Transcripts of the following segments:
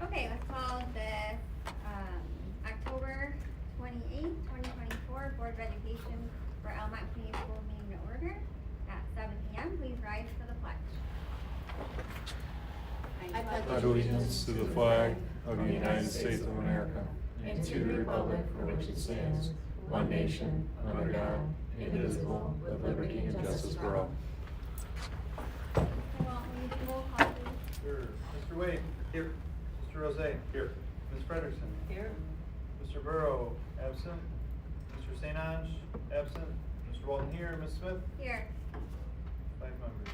Okay, let's call the October 28th, 2024 Board of Education for Almont Community School meeting to order at 7 p.m. Please rise for the pledge. I pledge allegiance to the flag of the United States of America and to the republic for which it stands, one nation, under God, indivisible, with liberty and justice for all. Mr. Walton, will you do roll call, please? Sure. Mr. Wade? Here. Mr. Rose? Here. Ms. Frederiksen? Here. Mr. Burrow? Absent. Mr. St. Ange? Absent. Mr. Walton here. Ms. Smith? Here. 5 members.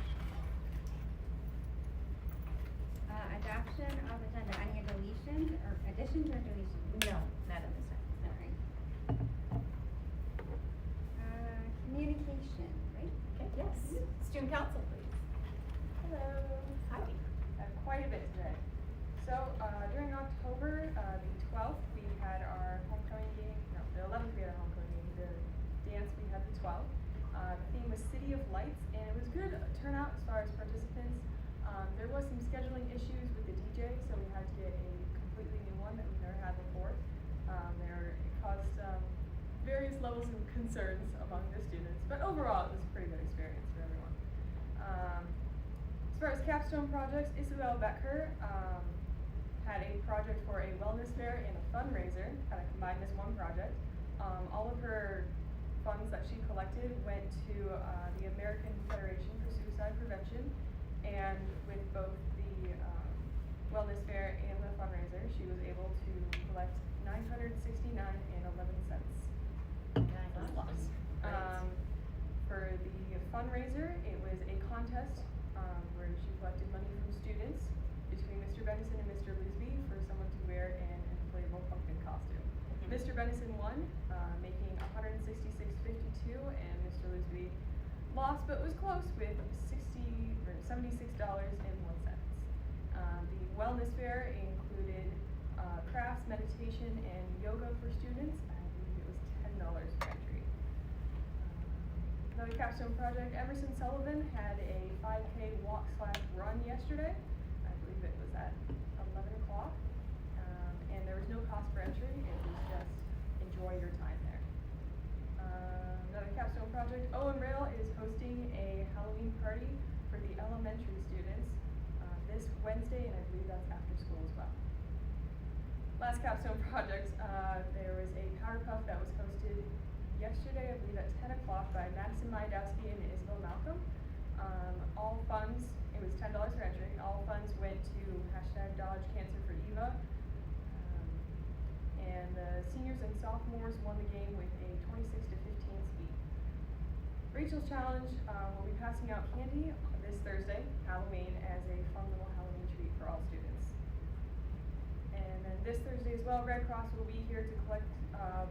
Adoption of agenda. Any deletions or additions or deletions? No, not at this time. All right. Communication, right? Okay, yes. Student council, please. Hello. Hi. Quite a bit today. So during October the 12th, we had our homecoming game. No, the 11th we had our homecoming game. The dance we had the 12th. The theme was City of Lights, and it was good turnout as far as participants. There was some scheduling issues with the DJ, so we had to get a completely new one that we've never had before. It caused various levels of concerns among the students, but overall it was a pretty good experience for everyone. As far as capstone projects, Isabel Becker had a project for a wellness fair and a fundraiser, kind of combined as one project. All of her funds that she collected went to the American Federation for Suicide Prevention, and with both the wellness fair and the fundraiser, she was able to collect $969.11. For the fundraiser, it was a contest where she collected money from students between Mr. Bennison and Mr. Lisby for someone to wear an inflatable pumpkin costume. Mr. Bennison won, making $166.52, and Mr. Lisby lost, but was close with $76.01. The wellness fair included crafts, meditation, and yoga for students. I believe it was $10 per entry. Another capstone project, Emerson Sullivan had a 5K walk/run yesterday. I believe it was at 11 o'clock. And there was no cost for entry. It was just enjoy your time there. Another capstone project, Owen Rail is hosting a Halloween party for the elementary students this Wednesday, and I believe that's after school as well. Last capstone project, there was a Powder Puff that was hosted yesterday, I believe at 10 o'clock by Madison Majdowski and Isabel Malcolm. All funds, it was $10 per entry, all funds went to #Dodge Cancer for Eva. And the seniors and sophomores won the game with a 26-15 speed. Rachel's Challenge will be passing out candy this Thursday, Halloween, as a fun little Halloween treat for all students. And then this Thursday as well, Red Cross will be here to collect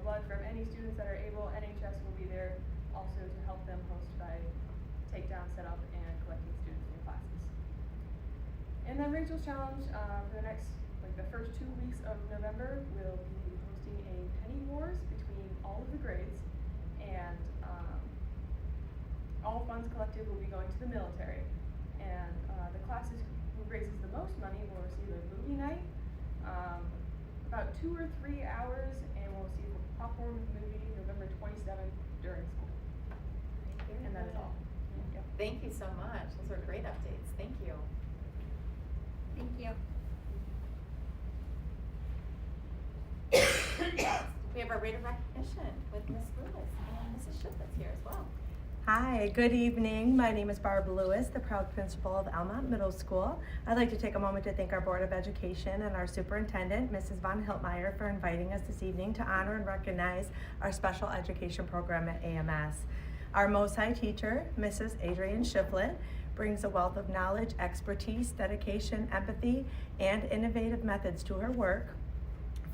blood from any students that are able. NHS will be there also to help them host by takedown, setup, and collecting students in classes. And then Rachel's Challenge for the next, the first 2 weeks of November, will be hosting a penny wars between all of the grades, and all funds collected will be going to the military. And the classes who raises the most money will receive a movie night, about 2 or 3 hours, and we'll receive a popcorn movie November 27th during school. And that is all. Yep. Thank you so much. Those are great updates. Thank you. Thank you. We have our rate of recognition with Ms. Lewis and Mrs. Shiplett here as well. Hi, good evening. My name is Barb Lewis, the proud principal of Almont Middle School. I'd like to take a moment to thank our Board of Education and our superintendent, Mrs. Von Hiltmeyer, for inviting us this evening to honor and recognize our special education program at AMS. Our MOSI teacher, Mrs. Adrienne Shiplett, brings a wealth of knowledge, expertise, dedication, empathy, and innovative methods to her work,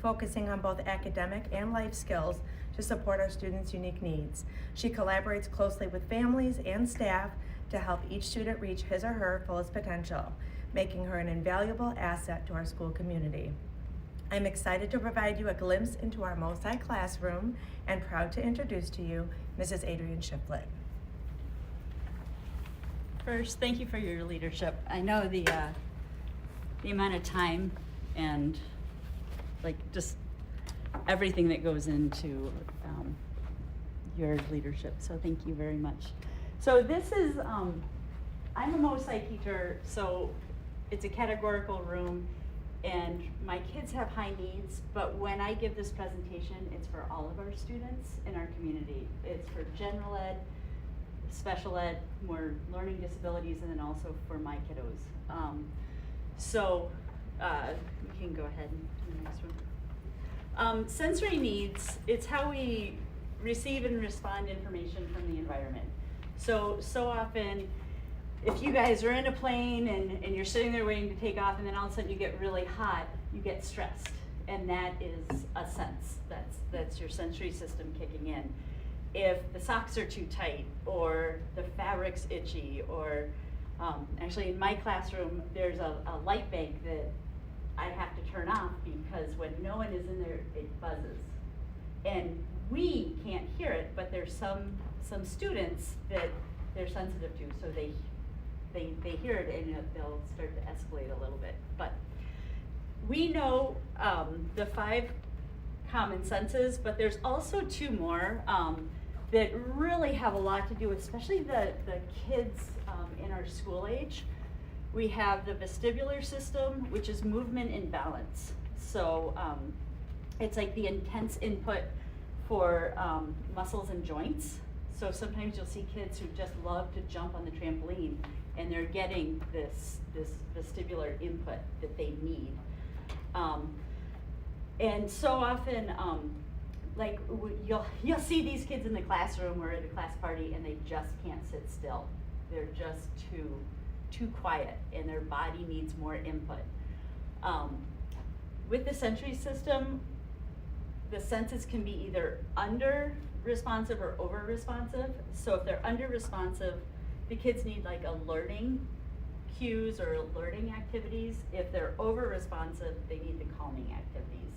focusing on both academic and life skills to support our students' unique needs. She collaborates closely with families and staff to help each student reach his or her fullest potential, making her an invaluable asset to our school community. I'm excited to provide you a glimpse into our MOSI classroom and proud to introduce to you Mrs. Adrienne Shiplett. First, thank you for your leadership. I know the amount of time and like just everything that goes into your leadership. So thank you very much. So this is, I'm a MOSI teacher, so it's a categorical room, and my kids have high needs, but when I give this presentation, it's for all of our students in our community. It's for general ed, special ed, more learning disabilities, and then also for my kiddos. So you can go ahead and do the next one. Sensory needs, it's how we receive and respond information from the environment. So often, if you guys are in a plane and you're sitting there waiting to take off, and then all of a sudden you get really hot, you get stressed, and that is a sense. That's your sensory system kicking in. If the socks are too tight, or the fabric's itchy, or actually in my classroom, there's a light bank that I have to turn off because when no one is in there, it buzzes. And we can't hear it, but there's some students that they're sensitive to, so they hear it and they'll start to escalate a little bit. But we know the 5 common senses, but there's also 2 more that really have a lot to do with, especially the kids in our school age. We have the vestibular system, which is movement and balance. So it's like the intense input for muscles and joints. So sometimes you'll see kids who just love to jump on the trampoline, and they're getting this vestibular input that they need. And so often, like you'll see these kids in the classroom or at a class party, and they just can't sit still. They're just too quiet, and their body needs more input. With the sensory system, the senses can be either under responsive or over responsive. So if they're under responsive, the kids need like alerting cues or alerting activities. If they're over responsive, they need the calming activities.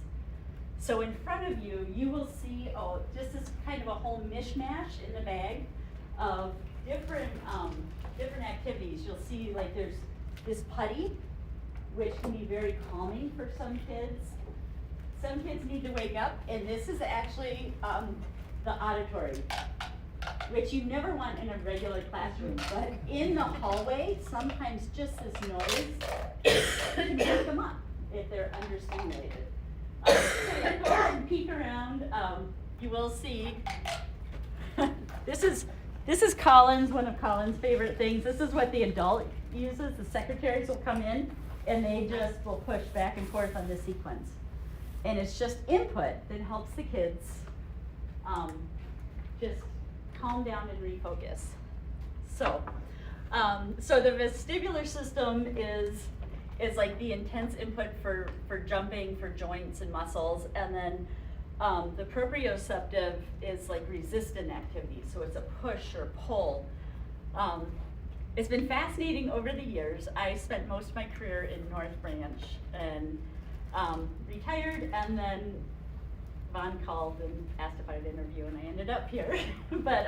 So in front of you, you will see just this kind of a whole mishmash in the bag of different activities. You'll see like there's this putty, which can be very calming for some kids. Some kids need to wake up, and this is actually the auditory, which you never want in a regular classroom, but in the hallway, sometimes just this noise can wake them up if they're understimulated. So you go ahead and peek around, you will see, this is Colin's, one of Colin's favorite things. This is what the adult uses. The secretaries will come in, and they just will push back and forth on the sequence. And it's just input that helps the kids just calm down and refocus. So the vestibular system is like the intense input for jumping, for joints and muscles, and then the proprioceptive is like resistant activity, so it's a push or pull. It's been fascinating over the years. I spent most of my career in North Branch and retired, and then Vaughn called and asked if I'd interview, and I ended up here. But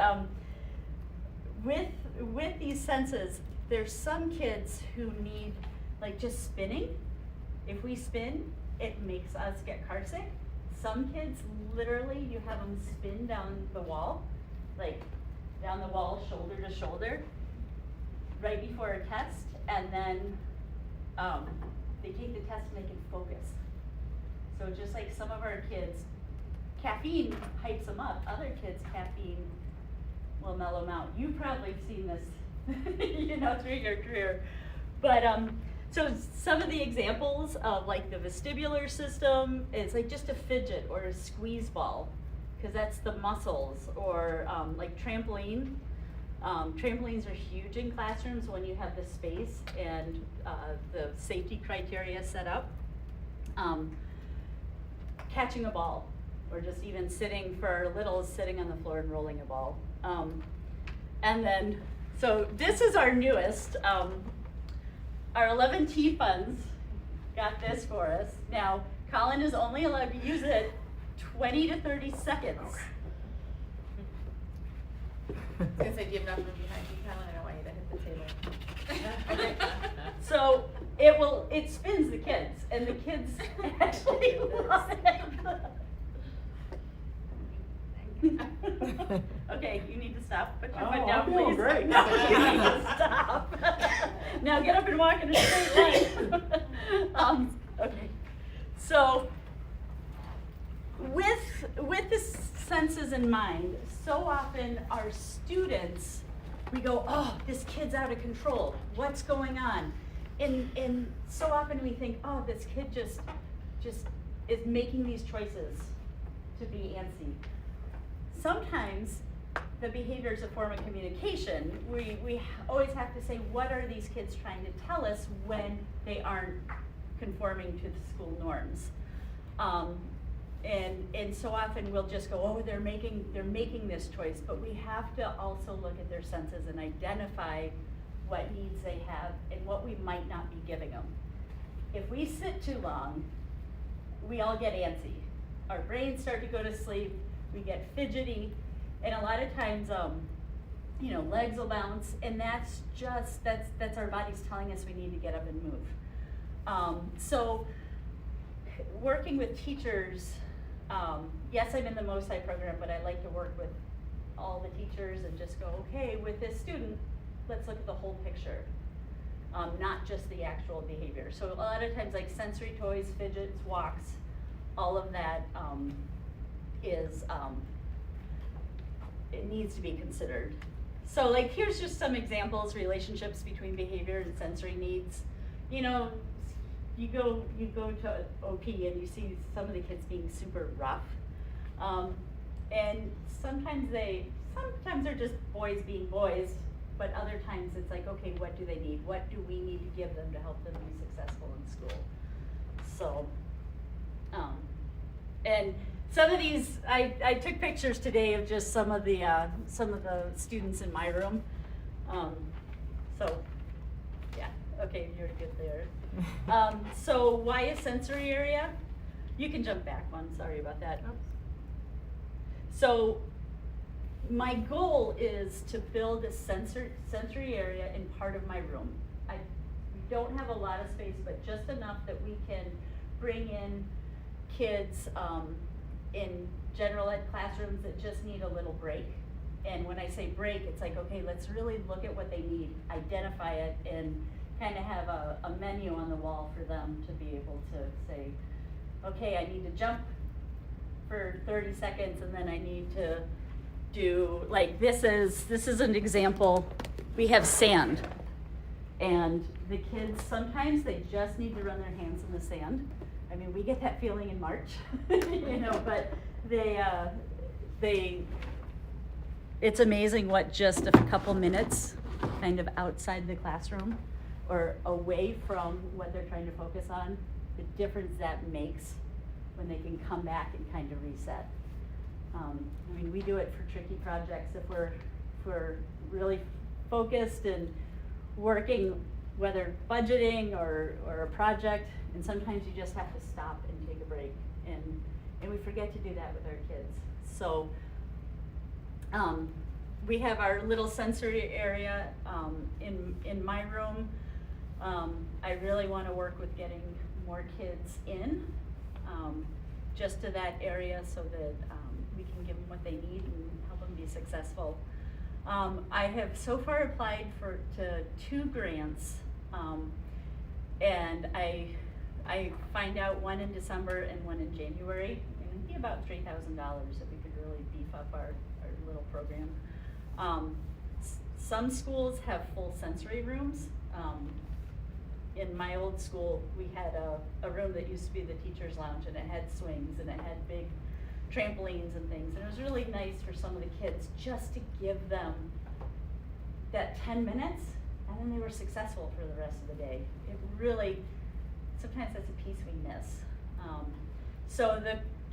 with these senses, there's some kids who need like just spinning. If we spin, it makes us get car sick. Some kids, literally, you have them spin down the wall, like down the wall, shoulder to shoulder, right before a test, and then they take the test and they can focus. So just like some of our kids, caffeine hypes them up. Other kids, caffeine will mellow them out. You've probably seen this, through your career. But so some of the examples of like the vestibular system is like just a fidget or a squeeze ball, because that's the muscles, or like trampoline. Trampolines are huge in classrooms when you have the space and the safety criteria set up. Catching a ball, or just even sitting for littles, sitting on the floor and rolling a ball. And then, so this is our newest. Our 11T funds got this for us. Now, Colin is only allowed to use it 20 to 30 seconds. I was gonna say, do you have enough room behind you, Colin? I don't want you to hit the table. So it spins the kids, and the kids actually love it. Okay, you need to stop. Put your foot Oh, down, I'm feeling please. great. No, you need to stop. Now get up and walk in a straight line. Okay, so with the senses in mind, so often our students, we go, oh, this kid's out of control. What's going on? And so often we think, oh, this kid just is making these choices to be antsy. Sometimes the behavior is a form of communication. We always have to say, what are these kids trying to tell us when they aren't conforming to the school norms? And so often we'll just go, oh, they're making this choice, but we have to also look at their senses and identify what needs they have and what we might not be giving them. If we sit too long, we all get antsy. Our brains start to go to sleep, we get fidgety, and a lot of times, legs will bounce, and that's our bodies telling us we need to get up and move. So working with teachers, yes, I'm in the MOSI program, but I like to work with all the teachers and just go, okay, with this student, let's look at the whole picture, not just the actual behavior. So a lot of times, like sensory toys, fidgets, walks, all of that it needs to be considered. So like, here's just some examples, relationships between behavior and sensory needs. You go to OP and you see some of the kids being super rough. And sometimes they're just boys being boys, but other times it's like, okay, what do they need? What do we need to give them to help them be successful in school? So, and some of these, I took pictures today of just some of the students in my room. So, yeah, okay, you're good there. So why a sensory area? You can jump back one, sorry about that. So my goal is to build a sensory area in part of my room. We don't have a lot of space, but just enough that we can bring in kids in general ed classrooms that just need a little break. And when I say break, it's like, okay, let's really look at what they need, identify it, and kind of have a menu on the wall for them to be able to say, okay, I need to jump for 30 seconds, and then I need to do, like, this is an example. We have sand, and the kids, sometimes they just need to run their hands in the sand. I mean, we get that feeling in March, but it's amazing what just a couple minutes kind of outside the classroom or away from what they're trying to focus on, the difference that makes when they can come back and kind of reset. I mean, we do it for tricky projects if we're really focused and working, whether budgeting or a project, and sometimes you just have to stop and take a break, and we forget to do that with our kids. So we have our little sensory area in my room. I really want to work with getting more kids in just to that area so that we can give them what they need and help them be successful. I have so far applied to 2 grants, and I find out one in December and one in January, and it'd be about $3,000 if we could really beef up our little program. Some schools have full sensory rooms. In my old school, we had a room that used to be the teacher's lounge, and it had swings and it had big trampolines and things, and it was really nice for some of the kids just to give them that 10 minutes, and then they were successful for the rest of the day. It really, sometimes that's a piece we miss. So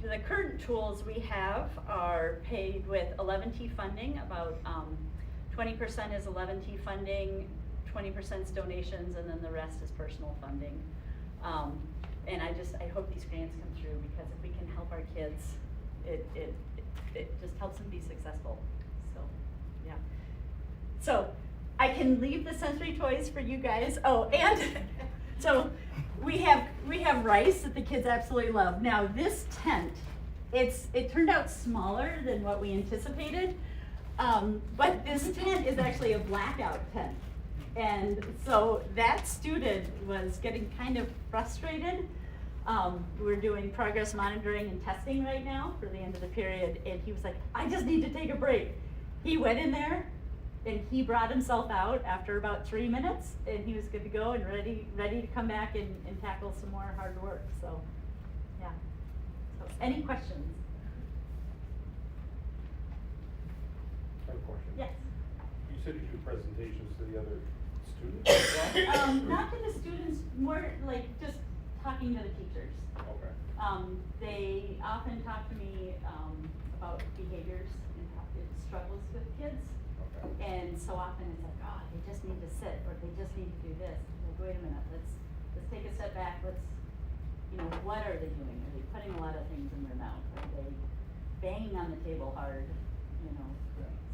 the current tools we have are paid with 11T funding. About 20% is 11T funding, 20% is donations, and then the rest is personal funding. And I hope these grants come through, because if we can help our kids, it just helps them be successful. So, yeah. So I can leave the sensory toys for you guys. Oh, and So we have rice that the kids absolutely love. Now this tent, it turned out smaller than what we anticipated. But this tent is actually a blackout tent. And so that student was getting kind of frustrated. We're doing progress monitoring and testing right now for the end of the period, and he was like, I just need to take a break. He went in there and he brought himself out after about 3 minutes, and he was good to go and ready to come back and tackle some more hard work. So, yeah. So, any questions? I have a question. Yes. You said you do presentations to the other students as well? Not to the students, more like just talking to the teachers. Okay. They often talk to me about behaviors and struggles with kids. Okay. And so often it's like, oh, they just need to sit, or they just need to do this. Like, wait a minute, let's take a step back. Let's, what are they doing? Are they putting a lot of things in their mouth? Are they banging on the table hard?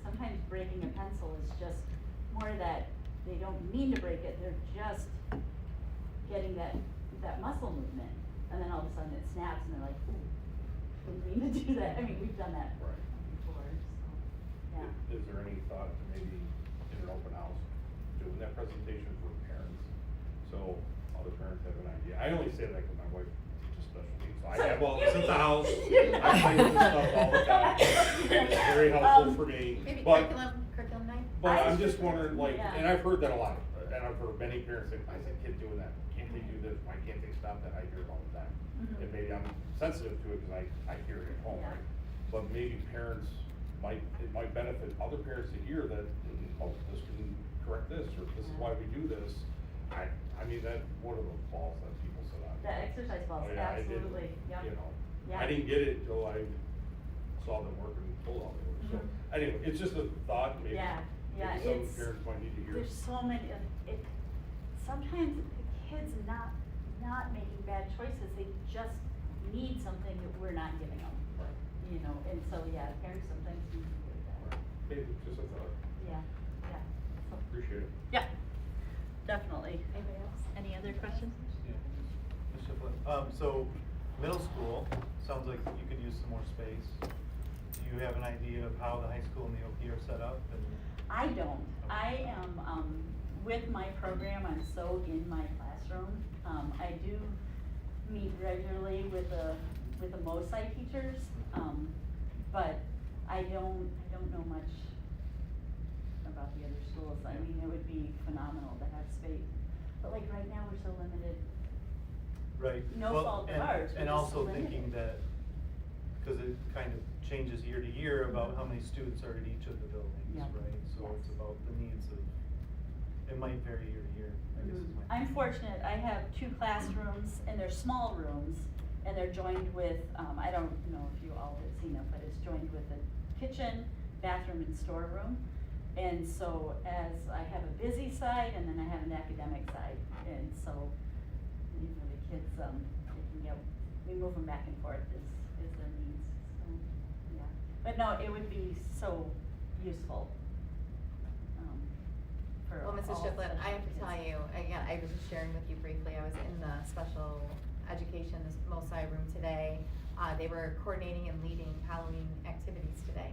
Sometimes breaking a pencil is just more that they don't mean to break it. They're just getting that muscle movement, and then all of a sudden it snaps, and they're like, ooh, didn't mean to do that. I mean, we've done that Right. before, so, yeah. Is there any thought to maybe in an open house, doing that presentation for parents? So other parents have an idea. I only say that because my wife teaches special needs, so I have all this at the house. I play with this stuff all the time. It's very helpful for me. Maybe But curriculum night? But I'm just wondering, like, Yeah. and I've heard that a lot, and I've heard many parents say, I said, kid doing that, can't they do this, why can't they stop that, I hear it all the time. Mhm. And maybe I'm sensitive to it because I hear it at home, Yeah. right? But maybe parents it might benefit other parents to hear that, oh, this can correct this, or this is why we do this. I mean, what are those balls that people sit on? The exercise balls, Oh, yeah, I didn't, absolutely, yep. Yeah. I didn't get it till I saw them work and pull all they were, so, Mhm. anyway, it's just a thought, maybe. Yeah, Maybe some parents might need to hear. There's so many, sometimes the kids not making bad choices, they just need something that we're not giving them. Right. And so, yeah, parents sometimes need to hear that. Right. Maybe just a thought. Yeah, yeah. So, Appreciate it. yeah, definitely. Anybody else? Any other questions? Yeah. Mr. Flynn, so middle school, sounds like you could use some more space. Do you have an idea of how the high school and the OP are set up? And I don't. I am, with my program, I'm so in my classroom. I do meet regularly with the MOSI teachers, but I don't know much about the other schools. I mean, it would be phenomenal to have space, but like right now, we're so limited. Right. No Well, fault of and- ours, we're And just so also thinking limited. that, because it kind of changes year to year about how many students are at each of the buildings, Yep. right? So Yes. it's about the needs of, it might vary year to year, I guess is my. I'm fortunate, I have 2 classrooms, and they're small rooms, and they're joined with, I don't know if you all have seen it, but it's joined with a kitchen, bathroom, and storeroom. And so as I have a busy side, and then I have an academic side, and so, the kids, we move them back and forth as their needs, so, yeah. But no, it would be so useful, for Well, Mrs. all Shiplet, I have to special tell kids. you, again, I was just sharing with you briefly, I was in the special education, this MOSI room today. They were coordinating and leading Halloween activities today.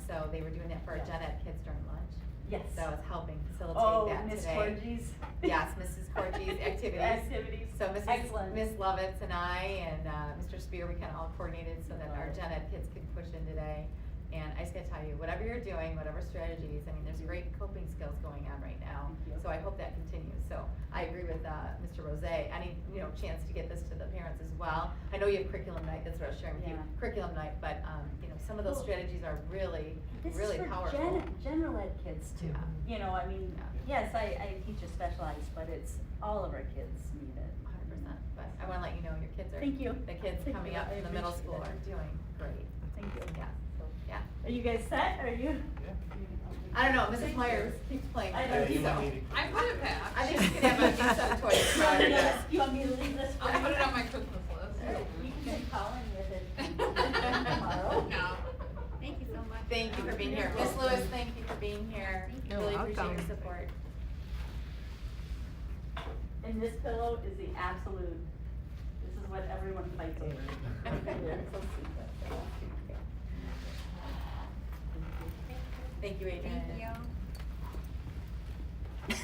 So they were doing that for our Yes. gen ed kids during lunch. Yes. So I was helping facilitate Oh, that Miss today. Corgie's. Yes, Mrs. Corgie's activities. Activities. So Mrs. Excellent. Miss Lovitz and I and Mr. Spear, we kind of all coordinated so that our Love it. gen ed kids could push in today. And I just gotta tell you, whatever you're doing, whatever strategies, I mean, there's great coping skills going on right now. Thank you. So I hope that continues. So I agree with Mr. Rose. Any chance to get this to the parents as well. I know you have curriculum night. That's what I was sharing with you. Yeah. Curriculum night, but some of those Well, strategies are really, This really is for powerful. general ed kids too. Yeah. I mean, Yeah. yes, I teach a specialized, but it's all of our kids need it. 100%. But I want to let you know your kids are. Thank you. The kids Thank coming you. up I from the middle appreciate school it. are doing great. Thank you. Yeah. Yeah. Are you guys set? Are you? Yeah. I don't know, Mrs. Myers keeps playing. I with know, it, Yeah, you so. might need to. I put it back. I think she's gonna have a new set of toys You for want me her. to- you want me to leave this? I'll put it on my Christmas list. You can be calling with it tomorrow. No. Thank you so much. Thank you for being here. Miss Lewis, thank you for being here. Thank you. Really appreciate your support. And this pillow is the absolute, this is what everyone fights over. Thank you, Adrian. Thank you.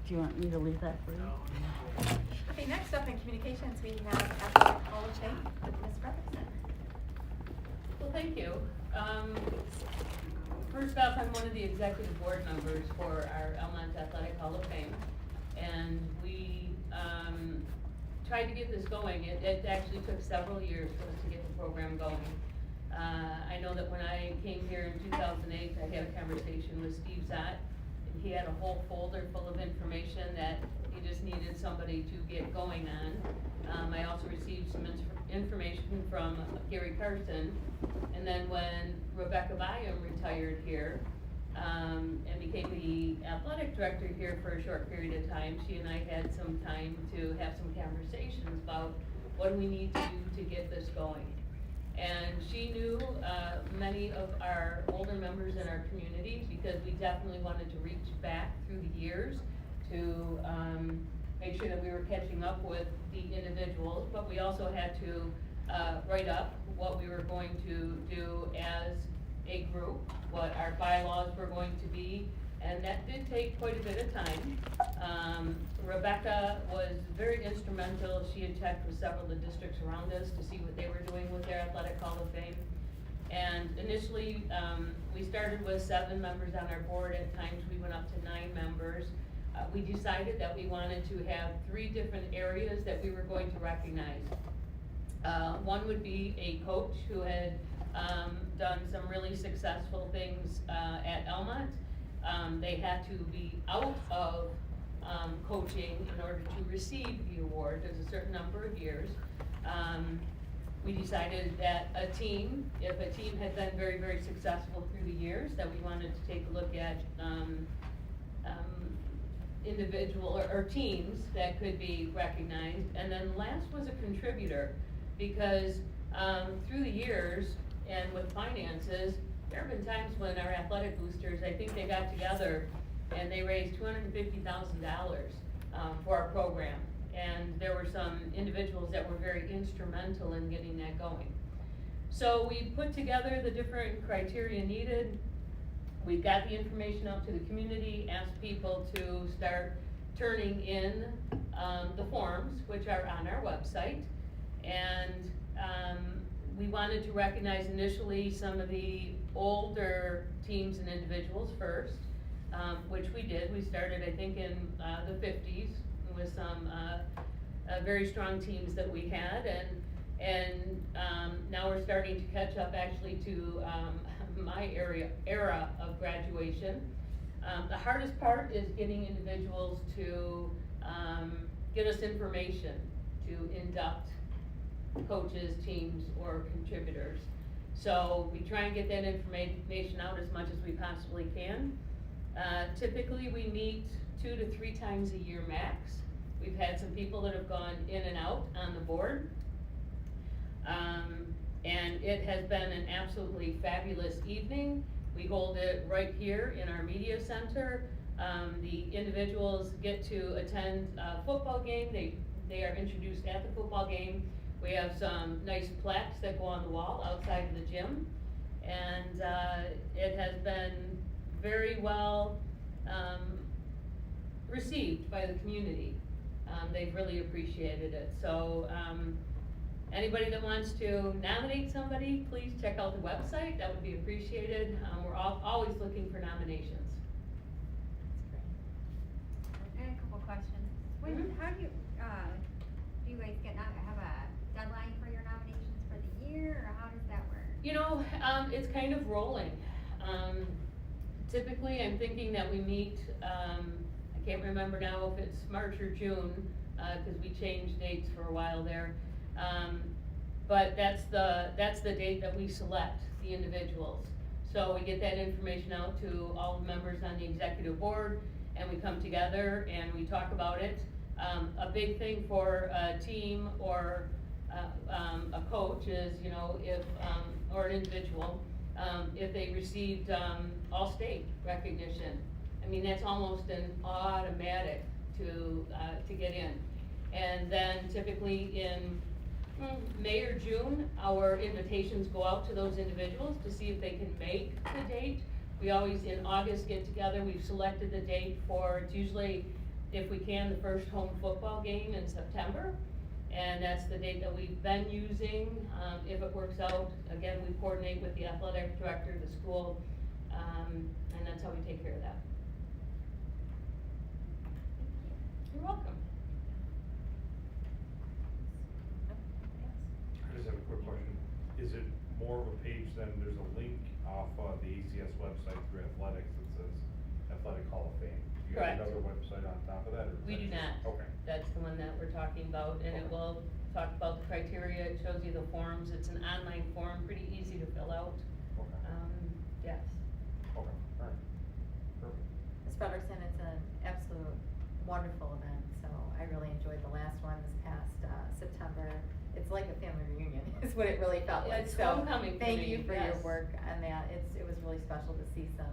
Do you want me to leave that for you? Okay, next up in communications, we have Athletic Hall of Fame with Ms. Frederickson. Well, thank you. First off, I'm one of the executive board members for our Almont Athletic Hall of Fame. And we, tried to get this going. It actually took several years for us to get the program going. I know that when I came here in 2008, I had a conversation with Steve Zott, and he had a whole folder full of information that he just needed somebody to get going on. I also received some information from Gary Carson, and then when Rebecca Byam retired here, and became the athletic director here for a short period of time, she and I had some time to have some conversations about what do we need to do to get this going. And she knew many of our older members in our community, because we definitely wanted to reach back through the years to make sure that we were catching up with the individuals, but we also had to write up what we were going to do as a group, what our bylaws were going to be, and that did take quite a bit of time. Rebecca was very instrumental. She had checked with several of the districts around us to see what they were doing with their Athletic Hall of Fame. And initially, we started with 7 members on our board. At times, we went up to 9 members. We decided that we wanted to have 3 different areas that we were going to recognize. One would be a coach who had done some really successful things at Almont. They had to be out of coaching in order to receive the award. There's a certain number of years. We decided that if a team had been very, very successful through the years, that we wanted to take a look at individual or teams that could be recognized. And then last was a contributor, because through the years and with finances, there have been times when our athletic boosters, I think they got together and they raised $250,000 for our program. And there were some individuals that were very instrumental in getting that going. So we put together the different criteria needed. We got the information out to the community, asked people to start turning in the forms, which are on our website. And we wanted to recognize initially some of the older teams and individuals first, which we did. We started, I think, in the 50s with some very strong teams that we had, and now we're starting to catch up actually to my era of graduation. The hardest part is getting individuals to get us information to induct coaches, teams, or contributors. So we try and get that information out as much as we possibly can. Typically we meet 2 to 3 times a year max. We've had some people that have gone in and out on the board. And it has been an absolutely fabulous evening. We hold it right here in our media center. The individuals get to attend a football game. They are introduced at the football game. We have some nice plaques that go on the wall outside of the gym. And it has been very well received by the community. They've really appreciated it. So anybody that wants to nominate somebody, please check out the website. That would be appreciated. We're always looking for nominations. And a couple questions. How do you guys have a deadline for your nominations for the year, or how does that work? You know, it's kind of rolling. Typically, I'm thinking that we meet, I can't remember now if it's March or June, because we changed dates for a while there. But that's the date that we select the individuals. So we get that information out to all the members on the executive board, and we come together and we talk about it. A big thing for a team or a coach is, you know, if or an individual, if they received all-state recognition. I mean, that's almost an automatic to get in. And then typically in May or June, our invitations go out to those individuals to see if they can make the date. We always, in August, get together, we've selected the date for, it's usually, if we can, the first home football game in September. And that's the date that we've been using. If it works out, again, we coordinate with the athletic director, the school, and that's how we take care of that. You're welcome. I just have a quick question. Is it more of a page than, there's a link off the ACS website through athletics that says Athletic Hall of Fame? Do you have Correct. another website on top of that, or? is We that do just- not. Okay. That's the one that we're talking about, and it Okay. will talk about the criteria, it shows you the forms, it's an online form, pretty easy to fill out. Okay. Yes. Okay, alright. Perfect. Ms. Frederickson, it's an absolute wonderful event, so I really enjoyed the last one this past, September. It's like a family reunion, is what it really felt Yeah, like, it's so homecoming for thank me, you for your yes. work on that. It was really special to see some,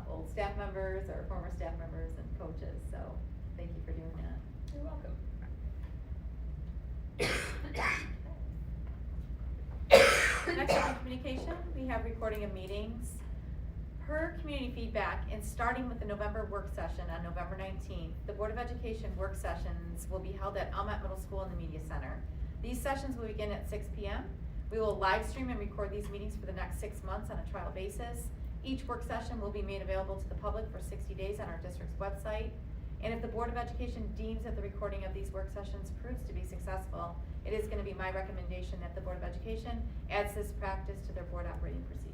old staff members or former staff members and coaches, so thank you for doing that. You're welcome. Next on communication, we have recording of meetings. Per community feedback, and starting with the November work session on November 19th, the Board of Education work sessions will be held at Almont Middle School in the Media Center. These sessions will begin at 6 p.m. We will live stream and record these meetings for the next 6 months on a trial basis. Each work session will be made available to the public for 60 days on our district's website. And if the Board of Education deems that the recording of these work sessions proves to be successful, it is gonna be my recommendation that the Board of Education adds this practice to their board operating procedures.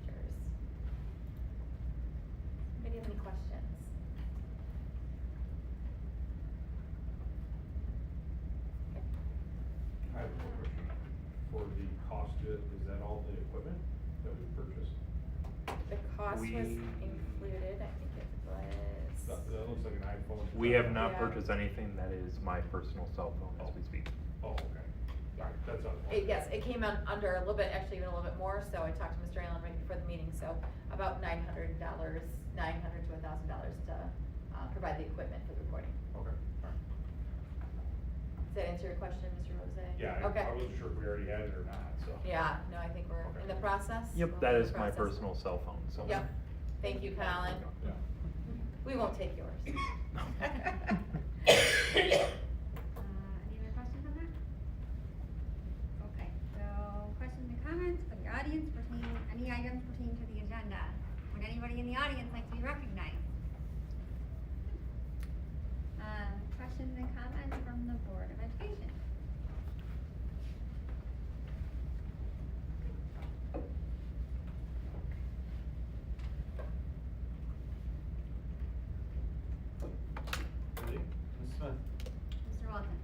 Anybody have any questions? Okay. I have a quick question. For the cost to it, is that all the equipment that we purchased? The cost was We- included, I think it was. That looks like an iPhone. We have not Yeah. purchased anything. That is my personal cell phone as we speak. Oh, okay. Alright, that's all. Yes, it came out under a little bit, actually even a little bit more, so I talked to Mr. Allen right before the meeting, so about $900 to $1,000 to, provide the equipment for the recording. Okay, alright. Does that answer your question, Mr. Rose? Yeah, Okay. I wasn't sure if we already had it or not, so. Yeah, no, I think we're Okay. in the process. Yep, We're that in is the my process. personal cell phone, so. Yep, thank you, Colin. Yeah. We won't take yours. Any other questions on that? Okay, so questions and comments from the audience pertaining, any items pertaining to the agenda? Would anybody in the audience like to be recognized? Questions and comments from the Board of Education? Ready? Ms. Smith? Mr. Walton?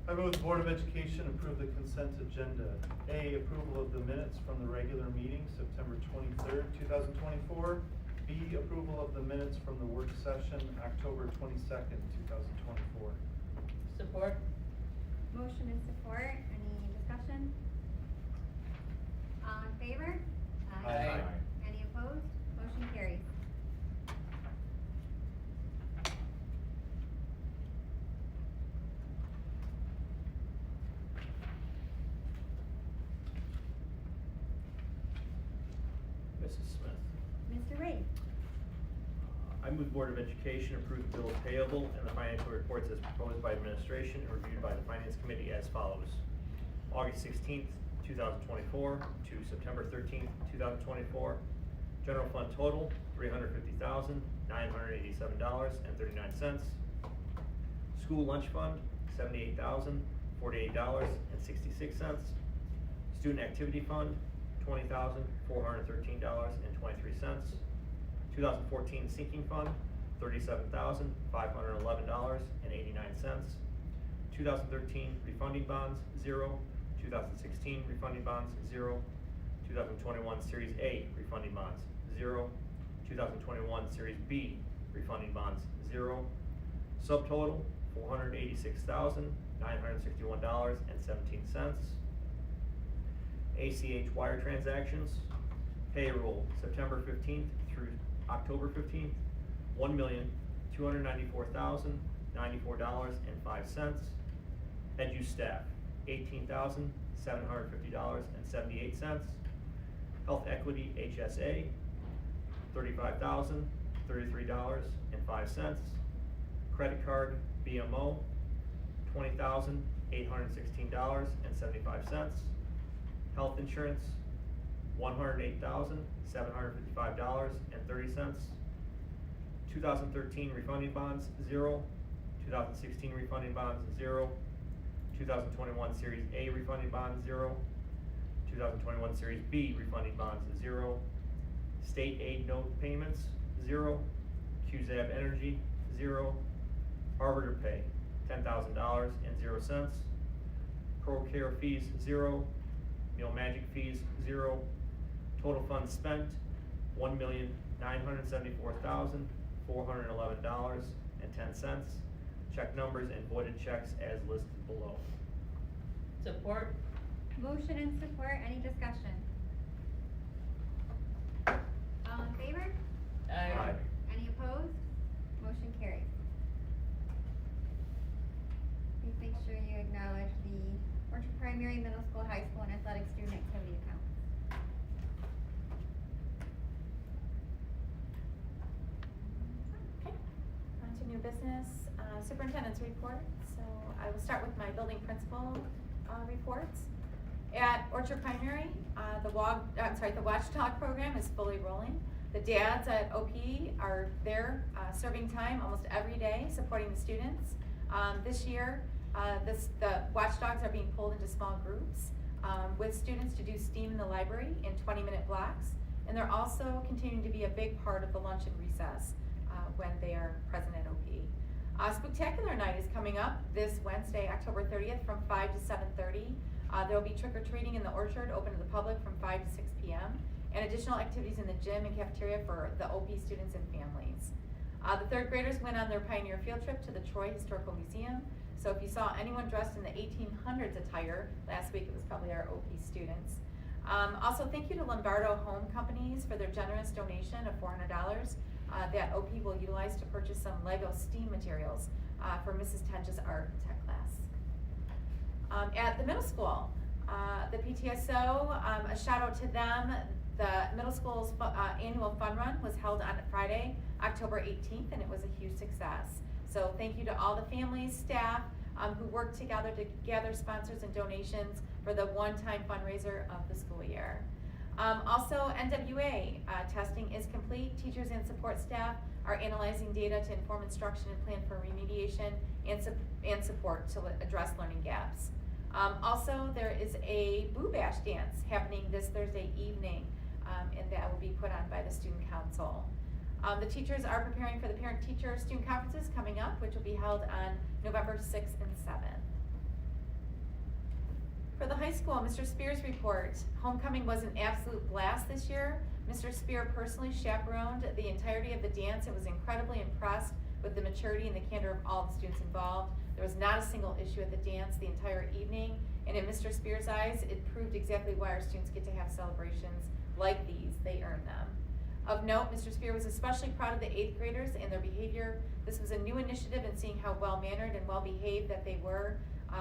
I move the Board of Education approve the consent agenda. A, approval of the minutes from the regular meeting, September 23rd, 2024. B, approval of the minutes from the work session, October 22nd, 2024. Support? Motion and support, any discussion? All in favor? Aye. Any opposed? Motion carries. Mrs. Smith. Mr. Ray? I move Board of Education approve the bills payable and the financial reports as proposed by administration and reviewed by the Finance Committee as follows. August 16th, 2024 to September 13th, 2024. General fund total, $350,987.39. School lunch fund, $78,048.66. Student activity fund, $20,413.23. 2014 sinking fund, $37,511.89. 2013 refunding bonds, 0. 2016 refunding bonds, 0. 2021 Series A refunding bonds, 0. 2021 Series B refunding bonds, 0. Subtotal, $486,961.17. ACH wire transactions, payroll September 15th through October 15th, $1,294,094.05. Ed use staff, $18,750.78. Health Equity HSA, $35,033.05. Credit card BMO, $20,816.75. Health insurance, $108,755.30. 2013 refunding bonds, 0. 2016 refunding bonds, 0. 2021 Series A refunding bonds, 0. 2021 Series B refunding bonds, 0. State aid note payments, 0. QZAB Energy, 0. Arbiter pay, $10,000.00. ProCare fees, 0. Meal Magic fees, 0. Total funds spent, $1,974,411.10. Check numbers and voided checks as listed below. Support. Motion and support, any discussion? All in favor? Aye. Any opposed? Motion carries. Please make sure you acknowledge the Orchard Primary, Middle School, High School, and Athletic Student Activity accounts. Okay, on to new business, superintendent's report. So I will start with my building principal reports. At Orchard Primary, the Watchdog program is fully rolling. The dads at OP are there serving time almost every day, supporting the students. This year, the Watchdogs are being pulled into small groups with students to do STEAM in the library in 20-minute blocks. And they're also continuing to be a big part of the lunch and recess when they are present at OP. Spectacular Night is coming up this Wednesday, October 30th from 5 to 7:30. There will be trick-or-treating in the orchard, open to the public from 5 to 6 p.m. and additional activities in the gym and cafeteria for the OP students and families. The third graders went on their Pioneer field trip to the Troy Historical Museum. So if you saw anyone dressed in the 1800s attire, last week it was probably our OP students. Also, thank you to Lombardo Home Companies for their generous donation of $400 that OP will utilize to purchase some Lego STEAM materials for Mrs. Tench's art and tech class. At the middle school, the PTSO, a shout out to them. The middle school's annual fun run was held on Friday, October 18th, and it was a huge success. So thank you to all the families, staff, who worked together to gather sponsors and donations for the one-time fundraiser of the school year. Also, NWA testing is complete. Teachers and support staff are analyzing data to inform instruction and plan for remediation and support to address learning gaps. Also, there is a Boo Bash dance happening this Thursday evening, and that will be put on by the Student Council. The teachers are preparing for the parent-teacher student conferences coming up, which will be held on November 6th and 7th. For the high school, Mr. Spear's report. Homecoming was an absolute blast this year. Mr. Spear personally chaperoned the entirety of the dance and was incredibly impressed with the maturity and the candor of all the students involved. There was not a single issue at the dance the entire evening, and in Mr. Spear's eyes, it proved exactly why our students get to have celebrations like these. They earn them. Of note, Mr. Spear was especially proud of the 8th graders and their behavior. This was a new initiative, and seeing how well-mannered and well-behaved that they were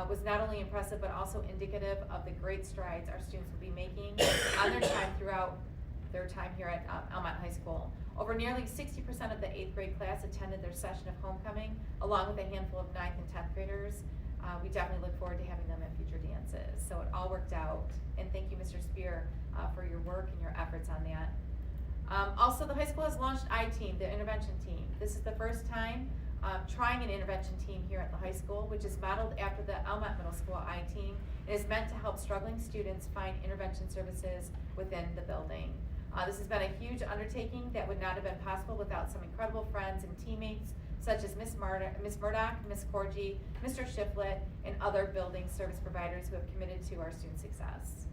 was not only impressive, but also indicative of the great strides our students will be making on their time throughout their time here at Almont High School. Over nearly 60% of the 8th grade class attended their session of homecoming, along with a handful of 9th and 10th graders. We definitely look forward to having them at future dances. So it all worked out, and thank you, Mr. Spear, for your work and your efforts on that. Also, the high school has launched I-Team, the intervention team. This is the first time trying an intervention team here at the high school, which is modeled after the Almont Middle School I-Team. It is meant to help struggling students find intervention services within the building. This has been a huge undertaking that would not have been possible without some incredible friends and teammates, such as Miss Murdoch, Miss Corgi, Mr. Shiflett, and other building service providers who have committed to our student success.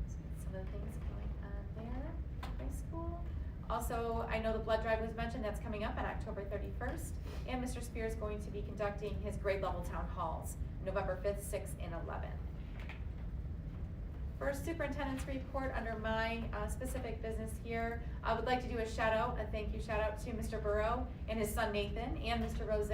So that's some of the things going on there at high school. Also, I know the blood drive was mentioned, that's coming up on October 31st, and Mr. Spear is going to be conducting his grade level town halls, November 5th, 6th, and 11th. First, superintendent's report under my specific business here. I would like to do a thank you shout out to Mr. Burrow and his son Nathan and Mr. Rose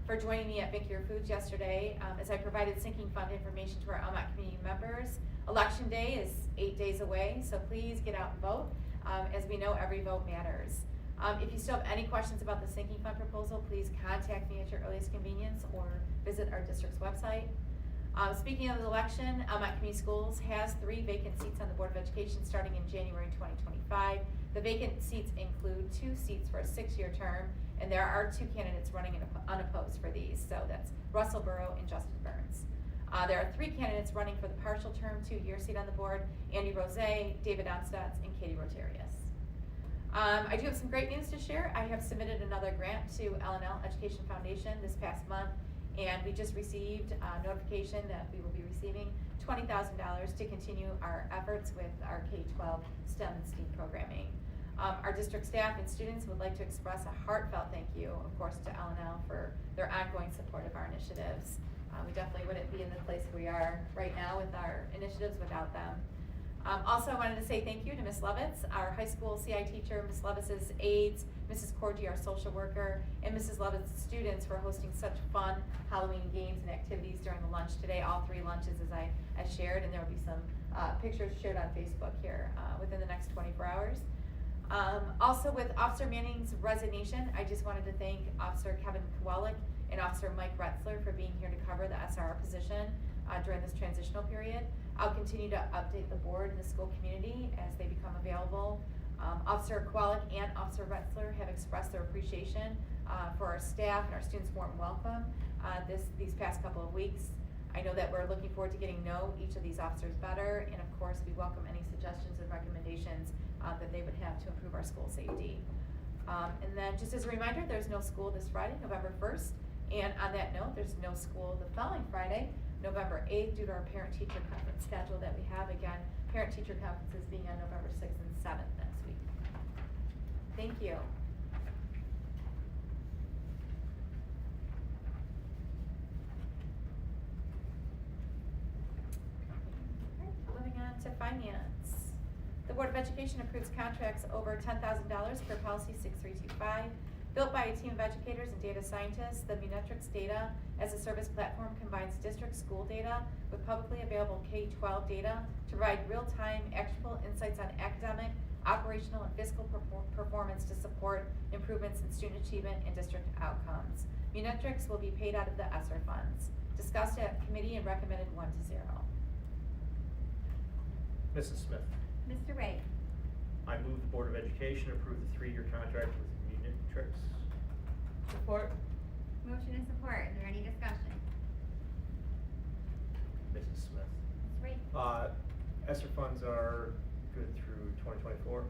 for joining me at Pick Your Foods yesterday as I provided sinking fund information to our Almont community members. Election day is 8 days away, so please get out and vote. As we know, every vote matters. If you still have any questions about the sinking fund proposal, please contact me at your earliest convenience or visit our district's website. Speaking of the election, Almont Community Schools has 3 vacant seats on the Board of Education starting in January 2025. The vacant seats include 2 seats for a 6-year term, and there are 2 candidates running unopposed for these, so that's Russell Burrow and Justin Burns. There are 3 candidates running for the partial term 2-year seat on the board, Andy Rose, David Onstutz, and Katie Rotarius. I do have some great news to share. I have submitted another grant to L&L Education Foundation this past month, and we just received a notification that we will be receiving $20,000 to continue our efforts with our K-12 STEM and STEAM programming. Our district staff and students would like to express a heartfelt thank you, of course, to L&L for their ongoing support of our initiatives. We definitely wouldn't be in the place we are right now with our initiatives without them. Also, I wanted to say thank you to Ms. Lovitz, our high school CI teacher, Ms. Lovitz's aides, Mrs. Corgi, our social worker, and Mrs. Lovitz's students for hosting such fun Halloween games and activities during the lunch today. All 3 lunches, as I shared, and there will be some pictures shared on Facebook here within the next 24 hours. Also, with Officer Manning's resignation, I just wanted to thank Officer Kevin Kowalik and Officer Mike Retzler for being here to cover the SRR position during this transitional period. I'll continue to update the board and the school community as they become available. Officer Kowalik and Officer Retzler have expressed their appreciation for our staff and our students' warm welcome these past couple of weeks. I know that we're looking forward to getting to know each of these officers better, and of course, we welcome any suggestions and recommendations that they would have to improve our school safety. And then, just as a reminder, there's no school this Friday, November 1st, and on that note, there's no school the following Friday, November 8th, due to our parent-teacher conference schedule that we have. Again, parent-teacher conferences being on November 6th and 7th next week. Thank you. Moving on to finance. The Board of Education approves contracts over $10,000 per policy 6325. Built by a team of educators and data scientists, the Munetrix Data as a Service platform combines district school data with publicly available K-12 data to provide real-time, actionable insights on academic, operational, and fiscal performance to support improvements in student achievement and district outcomes. Munetrix will be paid out of the ESSER funds. Discussed at committee and recommended 1-0. Mrs. Smith. Mr. Ray? I move the Board of Education approve the 3-year contract with Munetrix. Support. Motion and support. Is there any discussion? Mrs. Smith. Ms. Ray? ESSER funds are good through 2024.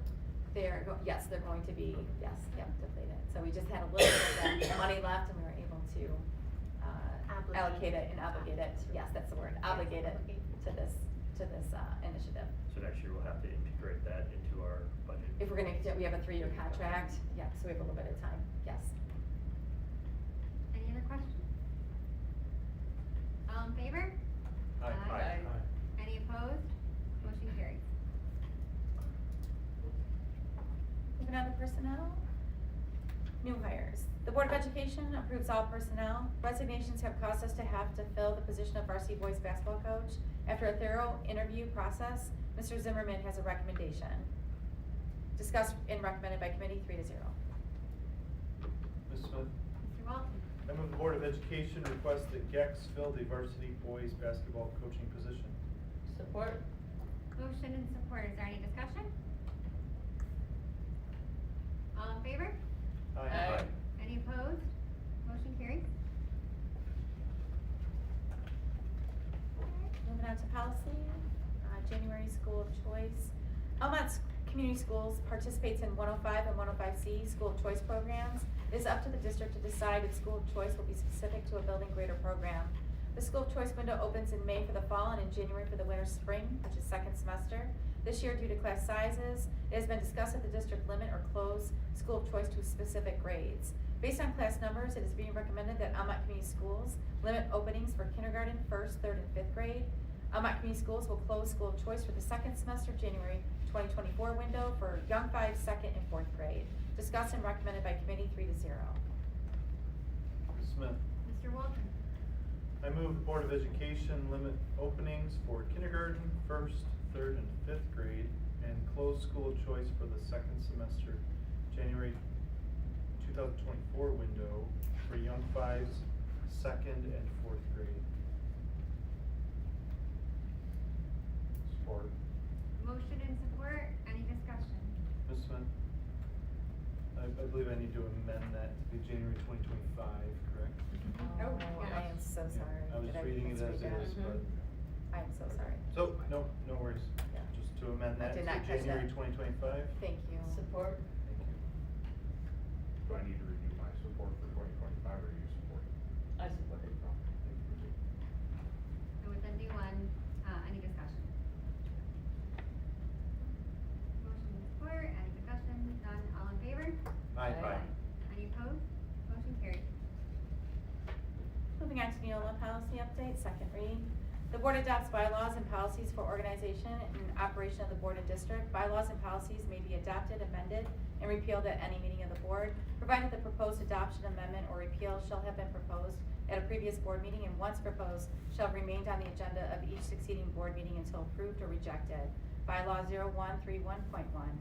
Yes, they're going to be, yes, yep, depleted. So we just had a little bit of money left and we were able to allocate it and obligate it, yes, that's the word, obligate it to this initiative. So next year we'll have to integrate that into our budget. If we're gonna, we have a 3-year contract, yeah, so we have a little bit of time, yes. Any other questions? All in favor? Aye. Any opposed? Motion carries. Moving on to personnel. New hires. The Board of Education approves all personnel. Resignations have caused us to have to fill the position of varsity boys basketball coach. After a thorough interview process, Mr. Zimmerman has a recommendation. Discussed and recommended by committee 3-0. Ms. Smith? Mr. Walton? I move the Board of Education request that Gex fill the varsity boys basketball coaching position. Support. Motion and support. Is there any discussion? All in favor? Aye. Any opposed? Motion carries. Moving on to policy, January school of choice. Almont Community Schools participates in 105 and 105C school of choice programs. It is up to the district to decide if school of choice will be specific to a building grader program. The school of choice window opens in May for the fall and in January for the winter spring, which is second semester. This year, due to class sizes, it has been discussed that the district limit or close school of choice to specific grades. Based on class numbers, it is being recommended that Almont Community Schools limit openings for kindergarten, 1st, 3rd, and 5th grade. Almont Community Schools will close school of choice for the second semester, January 2024 window for young 5, 2nd, and 4th grade. Discussed and recommended by committee 3-0. Ms. Smith? Mr. Walton. I move the Board of Education limit openings for kindergarten, first, third, and fifth grade, and close school choice for the second semester, January 2024 window for young fives, second and fourth grade. Support. Motion and support, any discussion? Ms. Smith? I believe I need to amend that to be January 2025, correct? Oh, yeah. I am so Yeah, sorry. I was Did reading it as misread is, that? but, I am so sorry. so, no worries. Yeah. Just to amend I that did to not catch January that. 2025. Thank you. Support. Thank you. Do I need to renew my support for 2025 or you support? I support it. And with the new one, any discussion? Motion and support, any discussion, none, all in favor? Aye. Any opposed? Motion carried. Moving on to Neola policy update, second read. The board adopts bylaws and policies for organization and operation of the board and district. Bylaws and policies may be adopted, amended, and repealed at any meeting of the board, provided the proposed adoption, amendment, or repeal shall have been proposed at a previous board meeting and once proposed, shall have remained on the agenda of each succeeding board meeting until approved or rejected. Bylaw 0131.1.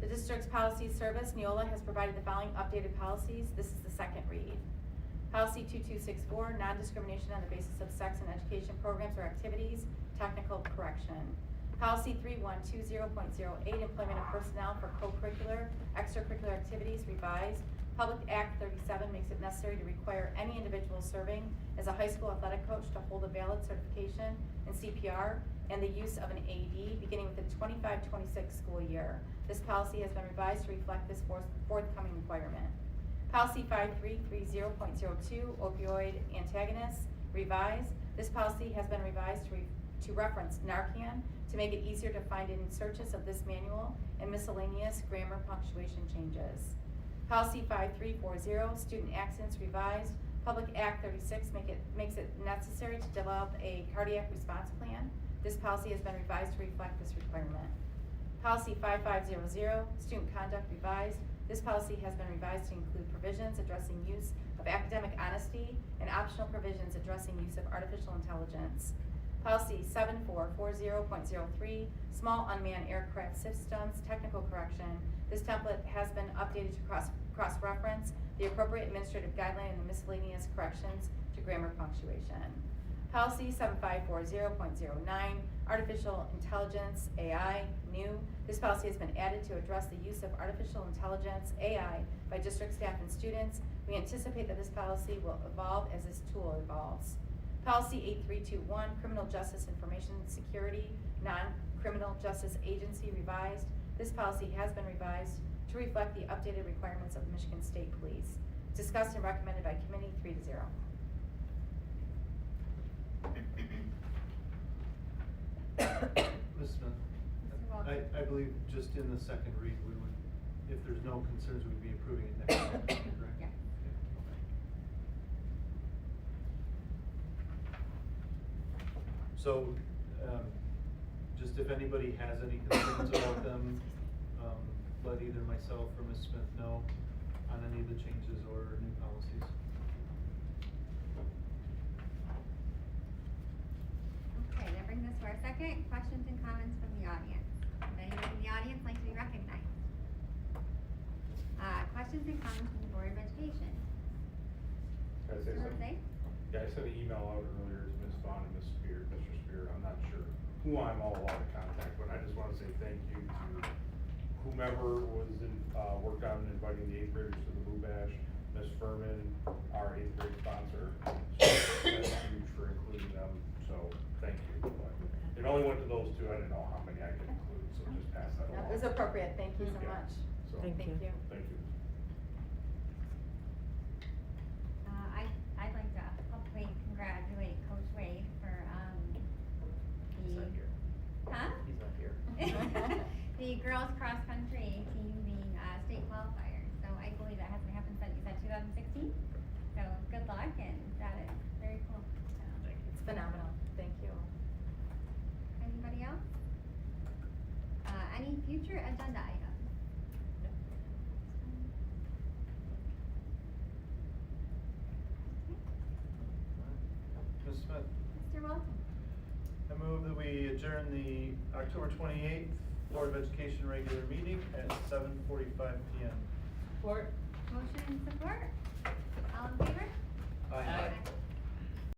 The district's policy service, Neola, has provided the following updated policies. This is the second read. Policy 2264, non-discrimination on the basis of sex in education programs or activities, technical correction. Policy 3120.08, employment of personnel for co-curricular, extracurricular activities, revised. Public Act 37 makes it necessary to require any individual serving as a high school athletic coach to hold a valid certification in CPR and the use of an AED beginning with the 25-26 school year. This policy has been revised to reflect this forthcoming requirement. Policy 5330.02, opioid antagonists, revised. This policy has been revised to reference Narcan to make it easier to find in searches of this manual and miscellaneous grammar punctuation changes. Policy 5340, student accidents, revised. Public Act 36 makes it necessary to develop a cardiac response plan. This policy has been revised to reflect this requirement. Policy 5500, student conduct, revised. This policy has been revised to include provisions addressing use of academic honesty and optional provisions addressing use of artificial intelligence. Policy 7440.03, small unmanned aircraft systems, technical correction. This template has been updated to cross-reference the appropriate administrative guideline and the miscellaneous corrections to grammar punctuation. Policy 7540.09, artificial intelligence, AI, new. This policy has been added to address the use of artificial intelligence, AI, by district staff and students. We anticipate that this policy will evolve as this tool evolves. Policy 8321, criminal justice information security, non-criminal justice agency, revised. This policy has been revised to reflect the updated requirements of Michigan State Police. Discussed and recommended by committee 3-0. Ms. Smith? Mr. Walton. I believe just in the second read, we would, if there's no concerns, we'd be approving it next time, correct? Yeah. So, just if anybody has any concerns about them, let either myself or Ms. Smith know on any of the changes or new policies. Okay, that brings us to our second, questions and comments from the audience. Would anyone in the audience like to be recognized? Questions and comments from the Board of Education? Can I say Mr. something? Jose? Yeah, I sent an email out earlier to Ms. Vaughn and Ms. Spear, Mr. Spear, I'm not sure who I'm all allowed to contact, but I just wanna say thank you to whomever was worked on inviting the 8th graders to the Boo Bash, Ms. Furman, our 8th grade sponsor. So that's huge for including them, so thank you. But it only went to those two, I didn't know how many I could include, so just pass that No, along. it was appropriate, thank you so Yeah. much. So, Thank Thank you. Thank you. I'd like to publicly congratulate Coach Wade for, He's not here. Huh? He's not here. The girls cross country team being state qualifiers. So I believe that hasn't happened since, you said 2016? So good luck, and that is very cool. So, Thank you. It's phenomenal, thank you. anybody else? Any future agenda items? October 28th, Board of Education regular meeting at 7:45 PM. Support? Motion and support.